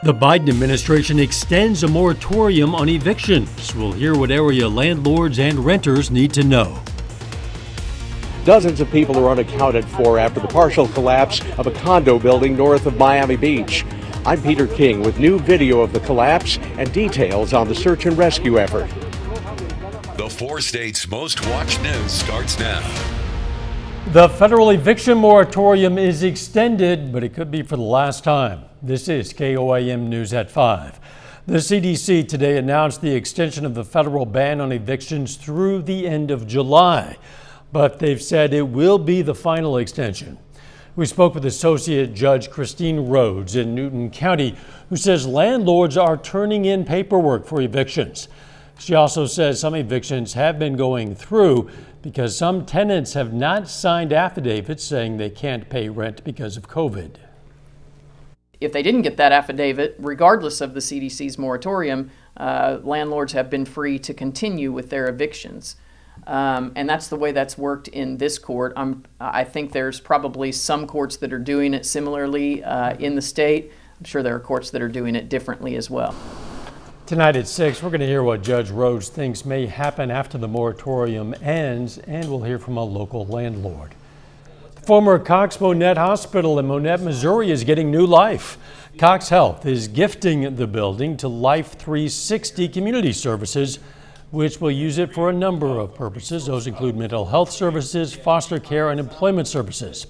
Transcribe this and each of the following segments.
The Biden administration extends a moratorium on evictions. We'll hear what area landlords and renters need to know. Dozens of people are unaccounted for after the partial collapse of a condo building north of Miami Beach. I'm Peter King with new video of the collapse and details on the search and rescue effort. The 4 states' most watched news starts now. The federal eviction moratorium is extended, but it could be for the last time. This is KOAM News at 5. The CDC today announced the extension of the federal ban on evictions through the end of July, but they've said it will be the final extension. We spoke with Associate Judge Christine Rhodes in Newton County, who says landlords are turning in paperwork for evictions. She also says some evictions have been going through because some tenants have not signed affidavits saying they can't pay rent because of COVID. If they didn't get that affidavit, regardless of the CDC's moratorium, landlords have been free to continue with their evictions. And that's the way that's worked in this court. I think there's probably some courts that are doing it similarly in the state. I'm sure there are courts that are doing it differently as well. Tonight at 6, we're going to hear what Judge Rhodes thinks may happen after the moratorium ends, and we'll hear from a local landlord. The former Cox Monette Hospital in Monette, Missouri is getting new life. Cox Health is gifting the building to Life 360 Community Services, which will use it for a number of purposes. Those include mental health services, foster care, and employment services.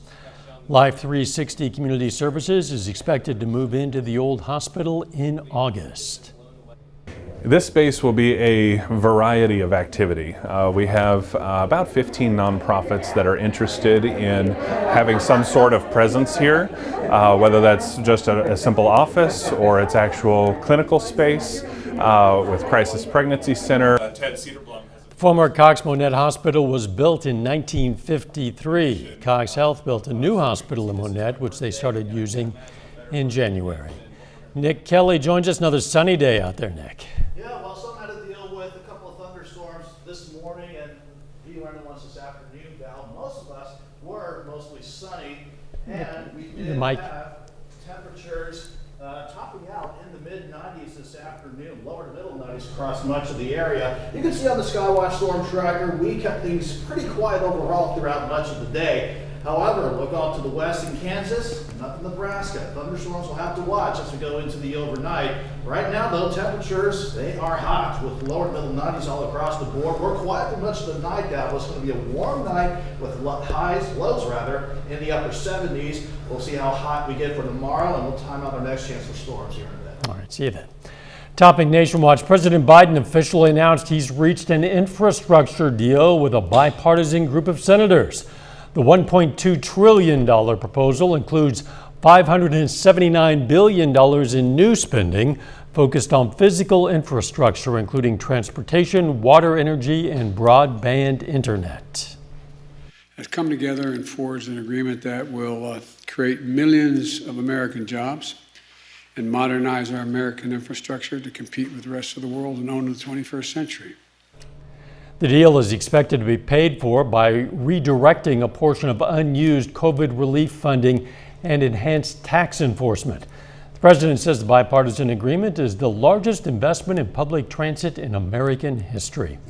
Life 360 Community Services is expected to move into the old hospital in August. This space will be a variety of activity. We have about 15 nonprofits that are interested in having some sort of presence here, whether that's just a simple office or it's actual clinical space with Crisis Pregnancy Center. Former Cox Monette Hospital was built in 1953. Cox Health built a new hospital in Monette, which they started using in January. Nick Kelly joins us. Another sunny day out there, Nick. Yeah, well, some had to deal with a couple of thunderstorms this morning and a few ones this afternoon, Val. Most of us were mostly sunny, and we did have temperatures topping out in the mid-90s this afternoon, lower to middle 90s across much of the area. You can see on the Skywatch Storm Tracker, we kept things pretty quiet overall throughout much of the day. However, look off to the west in Kansas, up in Nebraska. Thunderstorms will have to watch as we go into the overnight. Right now, though, temperatures, they are hot with lower to middle 90s all across the board. We're quiet for much of the night now. It's going to be a warm night with lows in the upper 70s. We'll see how hot we get for tomorrow, and we'll time out our next chance for storms here in a bit. All right, see you then. Topping Nation Watch, President Biden officially announced he's reached an infrastructure deal with a bipartisan group of senators. The $1.2 trillion proposal includes $579 billion in new spending focused on physical infrastructure, including transportation, water, energy, and broadband internet. Has come together and forged an agreement that will create millions of American jobs and modernize our American infrastructure to compete with the rest of the world and own the 21st century. The deal is expected to be paid for by redirecting a portion of unused COVID relief funding and enhanced tax enforcement. The president says the bipartisan agreement is the largest investment in public transit in American history.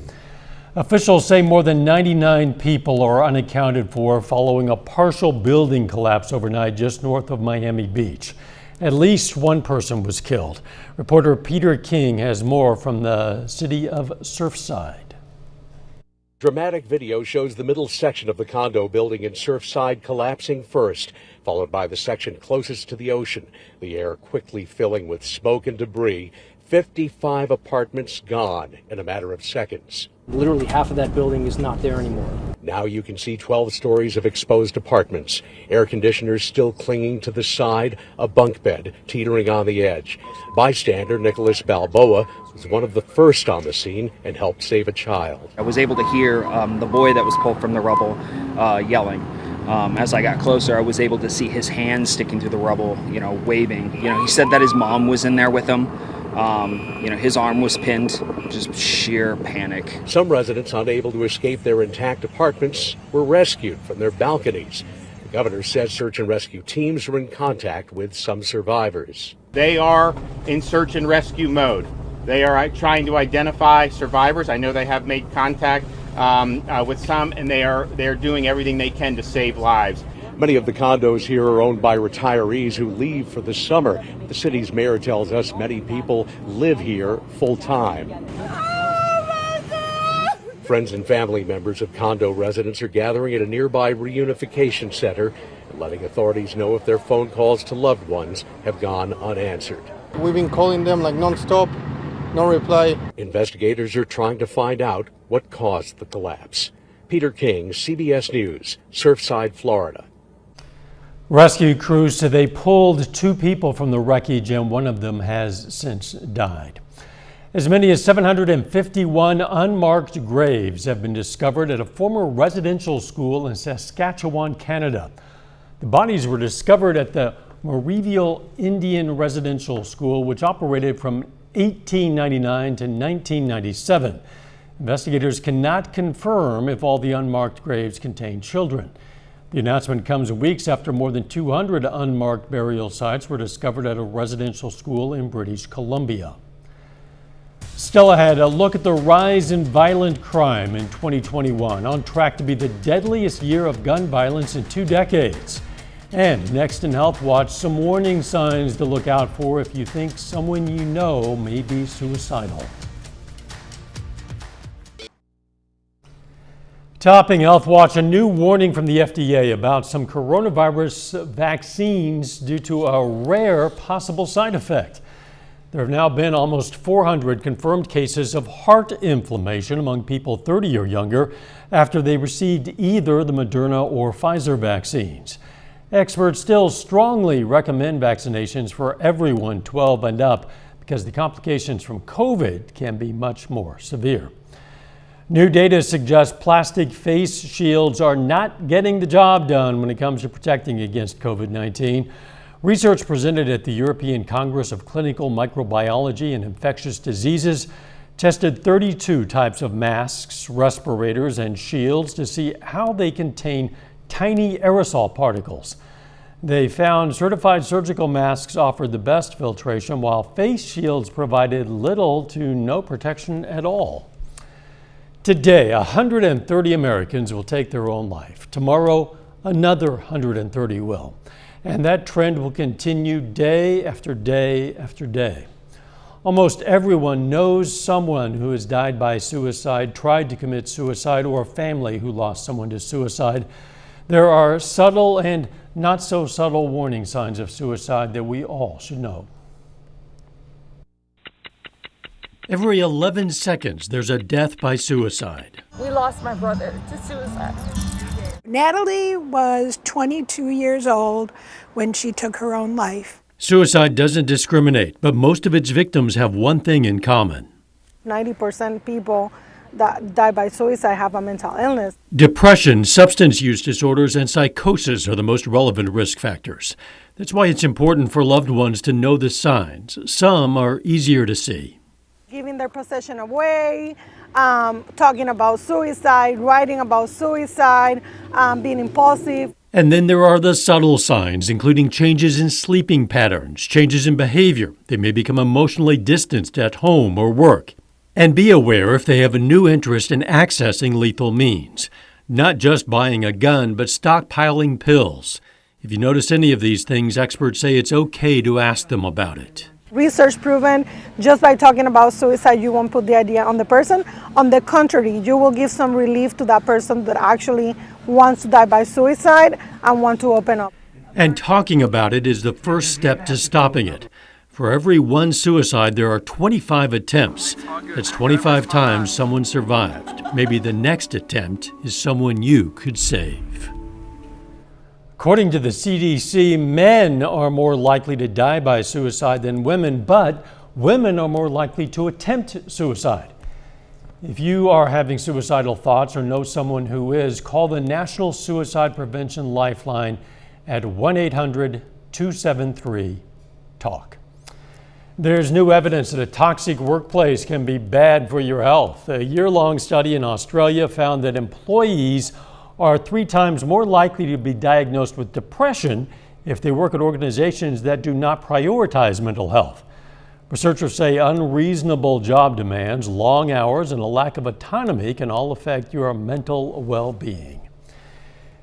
Officials say more than 99 people are unaccounted for following a partial building collapse overnight just north of Miami Beach. At least one person was killed. Reporter Peter King has more from the city of Surfside. Dramatic video shows the middle section of the condo building in Surfside collapsing first, followed by the section closest to the ocean, the air quickly filling with smoke and debris. 55 apartments gone in a matter of seconds. Literally half of that building is not there anymore. Now you can see 12 stories of exposed apartments, air conditioners still clinging to the side, a bunk bed teetering on the edge. Bystander Nicholas Balboa was one of the first on the scene and helped save a child. I was able to hear the boy that was pulled from the rubble yelling. As I got closer, I was able to see his hands sticking through the rubble, waving. He said that his mom was in there with him. His arm was pinned, just sheer panic. Some residents unable to escape their intact apartments were rescued from their balconies. The governor says search and rescue teams are in contact with some survivors. They are in search and rescue mode. They are trying to identify survivors. I know they have made contact with some, and they are doing everything they can to save lives. Many of the condos here are owned by retirees who leave for the summer. The city's mayor tells us many people live here full time. Friends and family members of condo residents are gathering at a nearby reunification center and letting authorities know if their phone calls to loved ones have gone unanswered. We've been calling them like nonstop, no reply. Investigators are trying to find out what caused the collapse. Peter King, CBS News, Surfside, Florida. Rescue crews say they pulled 2 people from the wreckage and one of them has since died. As many as 751 unmarked graves have been discovered at a former residential school in Saskatchewan, Canada. The bodies were discovered at the Marieville Indian Residential School, which operated from 1899 to 1997. Investigators cannot confirm if all the unmarked graves contain children. The announcement comes weeks after more than 200 unmarked burial sites were discovered at a residential school in British Columbia. Still ahead, a look at the rise in violent crime in 2021, on track to be the deadliest year of gun violence in 2 decades. And next in Health Watch, some warning signs to look out for if you think someone you know may be suicidal. Topping Health Watch, a new warning from the FDA about some coronavirus vaccines due to a rare possible side effect. There have now been almost 400 confirmed cases of heart inflammation among people 30 or younger after they received either the Moderna or Pfizer vaccines. Experts still strongly recommend vaccinations for everyone 12 and up because the complications from COVID can be much more severe. New data suggests plastic face shields are not getting the job done when it comes to protecting against COVID-19. Research presented at the European Congress of Clinical Microbiology and Infectious Diseases tested 32 types of masks, respirators, and shields to see how they contain tiny aerosol particles. They found certified surgical masks offered the best filtration, while face shields provided little to no protection at all. Today, 130 Americans will take their own life. Tomorrow, another 130 will. And that trend will continue day after day after day. Almost everyone knows someone who has died by suicide, tried to commit suicide, or a family who lost someone to suicide. There are subtle and not so subtle warning signs of suicide that we all should know. Every 11 seconds, there's a death by suicide. We lost my brother to suicide. Natalie was 22 years old when she took her own life. Suicide doesn't discriminate, but most of its victims have one thing in common. 90% people that die by suicide have a mental illness. Depression, substance use disorders, and psychosis are the most relevant risk factors. That's why it's important for loved ones to know the signs. Some are easier to see. Giving their possession away, talking about suicide, writing about suicide, being impulsive. And then there are the subtle signs, including changes in sleeping patterns, changes in behavior. They may become emotionally distanced at home or work. And be aware if they have a new interest in accessing lethal means. Not just buying a gun, but stockpiling pills. If you notice any of these things, experts say it's okay to ask them about it. Research proven, just by talking about suicide, you won't put the idea on the person. On the contrary, you will give some relief to that person that actually wants to die by suicide and want to open up. And talking about it is the first step to stopping it. For every one suicide, there are 25 attempts. That's 25 times someone survived. Maybe the next attempt is someone you could save. According to the CDC, men are more likely to die by suicide than women, but women are more likely to attempt suicide. If you are having suicidal thoughts or know someone who is, call the National Suicide Prevention Lifeline at 1-800-273-TALK. There's new evidence that a toxic workplace can be bad for your health. A year-long study in Australia found that employees are 3 times more likely to be diagnosed with depression if they work at organizations that do not prioritize mental health. Researchers say unreasonable job demands, long hours, and a lack of autonomy can all affect your mental well-being.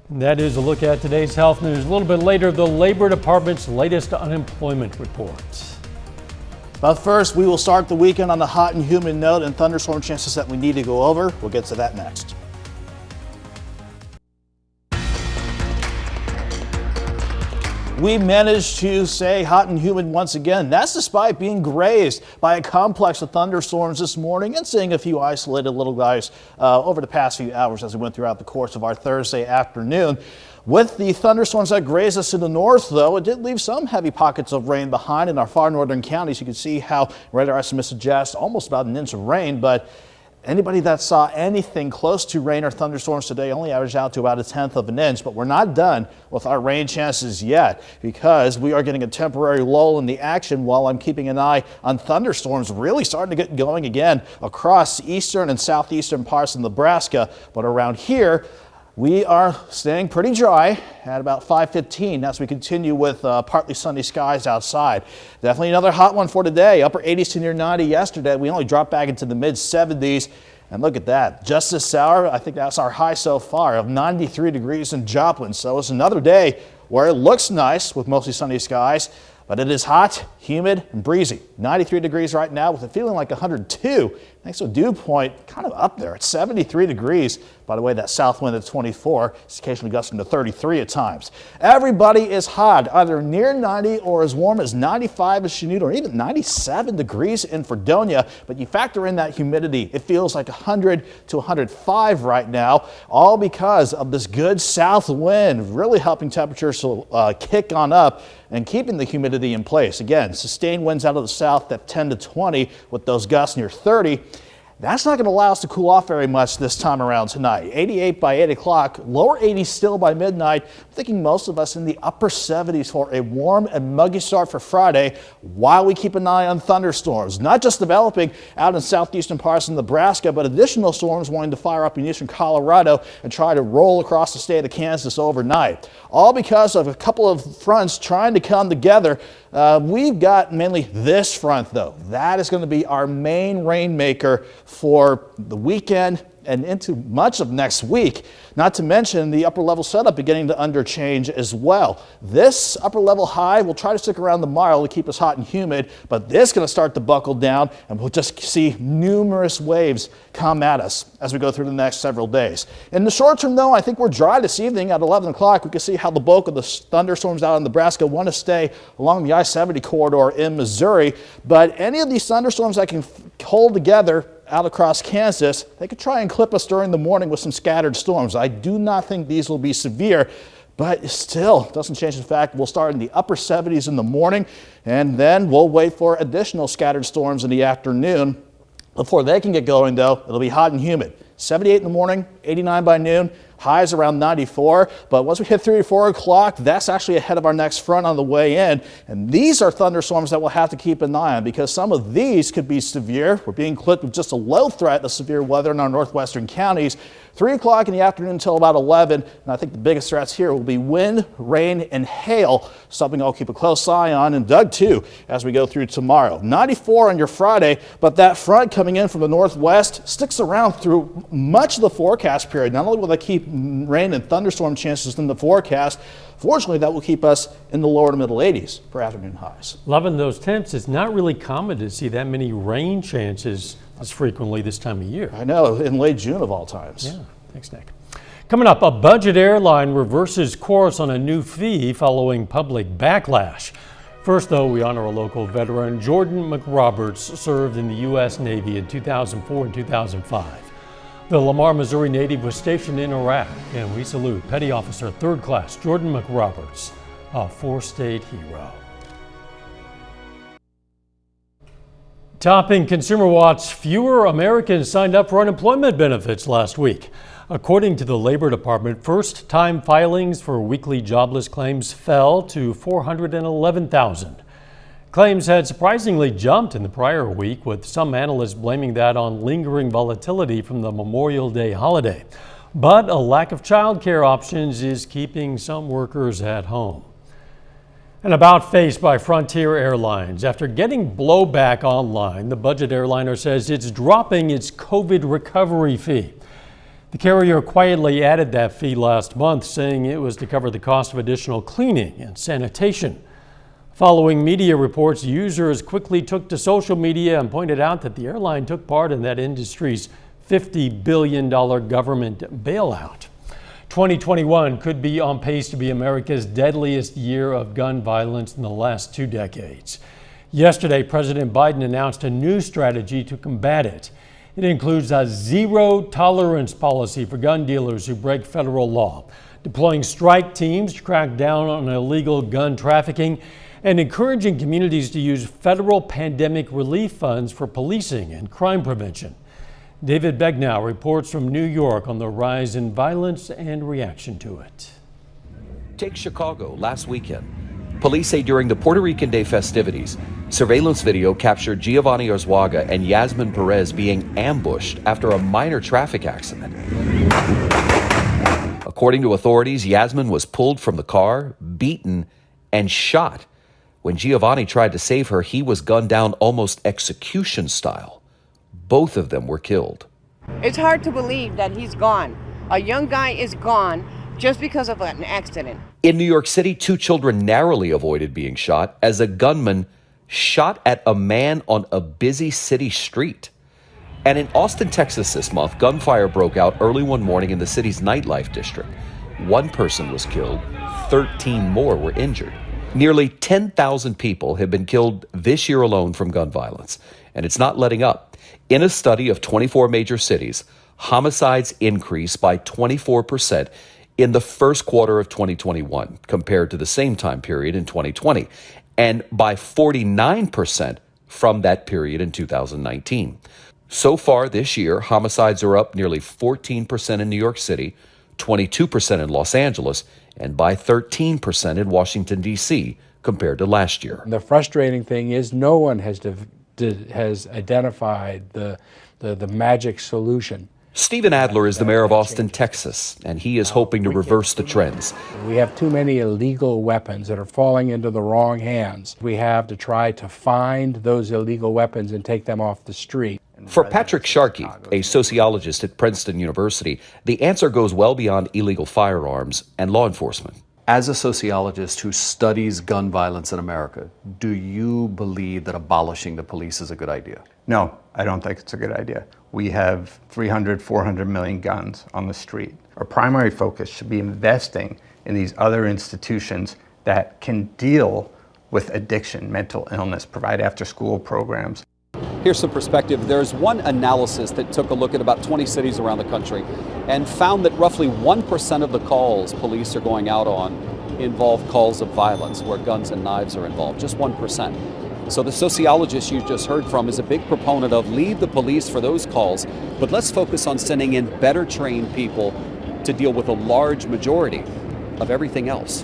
And that is a look at today's health news. A little bit later, the Labor Department's latest unemployment reports. But first, we will start the weekend on a hot and humid note and thunderstorm chances that we need to go over. We'll get to that next. We managed to stay hot and humid once again. That's despite being grazed by a complex of thunderstorms this morning and seeing a few isolated little guys over the past few hours as we went throughout the course of our Thursday afternoon. With the thunderstorms that grazed us to the north, though, it did leave some heavy pockets of rain behind in our far northern counties. You can see how radar estimates suggest almost about an inch of rain, but anybody that saw anything close to rain or thunderstorms today only averaged out to about 1/10 of an inch. But we're not done with our rain chances yet, because we are getting a temporary lull in the action while I'm keeping an eye on thunderstorms really starting to get going again across eastern and southeastern parts of Nebraska. But around here, we are staying pretty dry at about 5:15 as we continue with partly sunny skies outside. Definitely another hot one for today. Upper 80s to near 90 yesterday. We only dropped back into the mid 70s. And look at that. Just this hour, I think that's our high so far of 93 degrees in Joplin. So it's another day where it looks nice with mostly sunny skies, but it is hot, humid, and breezy. 93 degrees right now with a feeling like 102. Thanks to a dew point kind of up there at 73 degrees. By the way, that south wind at 24 is occasionally gusting to 33 at times. Everybody is hot, either near 90 or as warm as 95 in Chanute or even 97 degrees in Fredonia. But you factor in that humidity, it feels like 100 to 105 right now, all because of this good south wind, really helping temperatures to kick on up and keeping the humidity in place. Again, sustained winds out of the south at 10 to 20 with those gusts near 30. That's not going to allow us to cool off very much this time around tonight. 88 by 8 o'clock, lower 80s still by midnight. I'm thinking most of us in the upper 70s for a warm and muggy start for Friday while we keep an eye on thunderstorms. Not just developing out in southeastern parts of Nebraska, but additional storms wanting to fire up in eastern Colorado and try to roll across the state of Kansas overnight. All because of a couple of fronts trying to come together. We've got mainly this front, though. That is going to be our main rainmaker for the weekend and into much of next week, not to mention the upper level setup beginning to underchange as well. This upper level high will try to stick around tomorrow to keep us hot and humid, but this is going to start to buckle down and we'll just see numerous waves come at us as we go through the next several days. In the short term, though, I think we're dry this evening at 11 o'clock. We can see how the bulk of the thunderstorms out in Nebraska want to stay along the I-70 corridor in Missouri, but any of these thunderstorms that can hold together out across Kansas, they could try and clip us during the morning with some scattered storms. I do not think these will be severe, but it still doesn't change the fact we'll start in the upper 70s in the morning, and then we'll wait for additional scattered storms in the afternoon. Before they can get going, though, it'll be hot and humid. 78 in the morning, 89 by noon, highs around 94. But once we hit 3 or 4 o'clock, that's actually ahead of our next front on the way in. And these are thunderstorms that we'll have to keep an eye on because some of these could be severe. We're being clipped with just a low threat of severe weather in our northwestern counties. 3 o'clock in the afternoon until about 11. And I think the biggest threats here will be wind, rain, and hail, something I'll keep a close eye on, and Doug too, as we go through tomorrow. 94 on your Friday, but that front coming in from the northwest sticks around through much of the forecast period. Not only will they keep rain and thunderstorm chances in the forecast, fortunately that will keep us in the lower to middle 80s for afternoon highs. Loving those temps. It's not really common to see that many rain chances as frequently this time of year. I know, in late June of all times. Yeah, thanks, Nick. Coming up, a budget airline reverses course on a new fee following public backlash. First, though, we honor a local veteran. Jordan McRoberts served in the U.S. Navy in 2004 and 2005. The Lamar, Missouri native was stationed in Iraq, and we salute Petty Officer 3rd Class Jordan McRoberts, a 4-state hero. Topping Consumer Watch, fewer Americans signed up for unemployment benefits last week. According to the Labor Department, first-time filings for weekly jobless claims fell to 411,000. Claims had surprisingly jumped in the prior week, with some analysts blaming that on lingering volatility from the Memorial Day holiday. But a lack of child care options is keeping some workers at home. An about face by Frontier Airlines. After getting blowback online, the budget airliner says it's dropping its COVID recovery fee. The carrier quietly added that fee last month, saying it was to cover the cost of additional cleaning and sanitation. Following media reports, users quickly took to social media and pointed out that the airline took part in that industry's $50 billion government bailout. 2021 could be on pace to be America's deadliest year of gun violence in the last 2 decades. Yesterday, President Biden announced a new strategy to combat it. It includes a zero-tolerance policy for gun dealers who break federal law, deploying strike teams to crack down on illegal gun trafficking, and encouraging communities to use federal pandemic relief funds for policing and crime prevention. David Begnow reports from New York on the rise in violence and reaction to it. Take Chicago last weekend. Police say during the Puerto Rican Day festivities, surveillance video captured Giovanni Arzuaga and Yasmin Perez being ambushed after a minor traffic accident. According to authorities, Yasmin was pulled from the car, beaten, and shot. When Giovanni tried to save her, he was gunned down almost execution style. Both of them were killed. It's hard to believe that he's gone. A young guy is gone just because of an accident. In New York City, 2 children narrowly avoided being shot as a gunman shot at a man on a busy city street. And in Austin, Texas this month, gunfire broke out early one morning in the city's nightlife district. 1 person was killed, 13 more were injured. Nearly 10,000 people have been killed this year alone from gun violence, and it's not letting up. In a study of 24 major cities, homicides increased by 24% in the first quarter of 2021 compared to the same time period in 2020, and by 49% from that period in 2019. So far this year, homicides are up nearly 14% in New York City, 22% in Los Angeles, and by 13% in Washington, D.C. compared to last year. The frustrating thing is no one has identified the magic solution. Stephen Adler is the mayor of Austin, Texas, and he is hoping to reverse the trends. We have too many illegal weapons that are falling into the wrong hands. We have to try to find those illegal weapons and take them off the street. For Patrick Sharkey, a sociologist at Princeton University, the answer goes well beyond illegal firearms and law enforcement. As a sociologist who studies gun violence in America, do you believe that abolishing the police is a good idea? No, I don't think it's a good idea. We have 300, 400 million guns on the street. Our primary focus should be investing in these other institutions that can deal with addiction, mental illness, provide after-school programs. Here's some perspective. There's one analysis that took a look at about 20 cities around the country and found that roughly 1% of the calls police are going out on involve calls of violence where guns and knives are involved, just 1%. So the sociologist you just heard from is a big proponent of leave the police for those calls, but let's focus on sending in better trained people to deal with a large majority of everything else.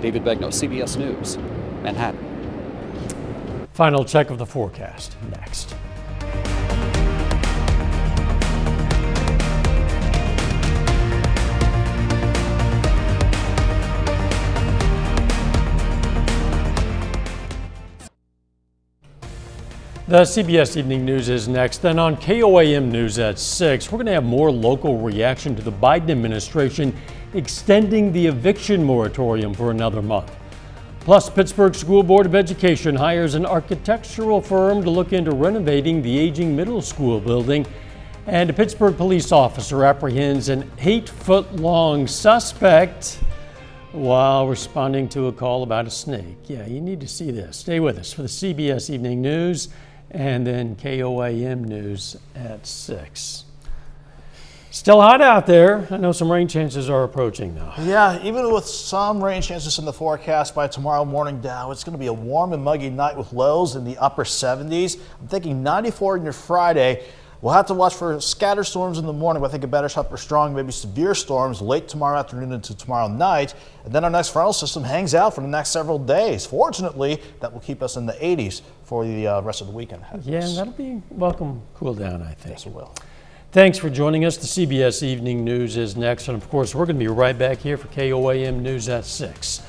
David Begnow, CBS News, Manhattan. Final check of the forecast next. The CBS Evening News is next. Then on KOAM News at 6, we're going to have more local reaction to the Biden administration extending the eviction moratorium for another month. Plus, Pittsburgh School Board of Education hires an architectural firm to look into renovating the aging middle school building. And a Pittsburgh police officer apprehends an 8-foot-long suspect while responding to a call about a snake. Yeah, you need to see this. Stay with us for the CBS Evening News and then KOAM News at 6. Still hot out there. I know some rain chances are approaching though. Yeah, even with some rain chances in the forecast by tomorrow morning, Dow, it's going to be a warm and muggy night with lows in the upper 70s. I'm thinking 94 on your Friday. We'll have to watch for scattered storms in the morning, but I think a better shot for strong, maybe severe storms late tomorrow afternoon into tomorrow night. And then our next frontal system hangs out for the next several days. Fortunately, that will keep us in the 80s for the rest of the weekend. Yeah, that'll be welcome cool down, I think. Yes, it will. Thanks for joining us. The CBS Evening News is next. And of course, we're going to be right back here for KOAM News at 6.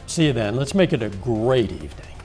See you then. Let's make it a great evening.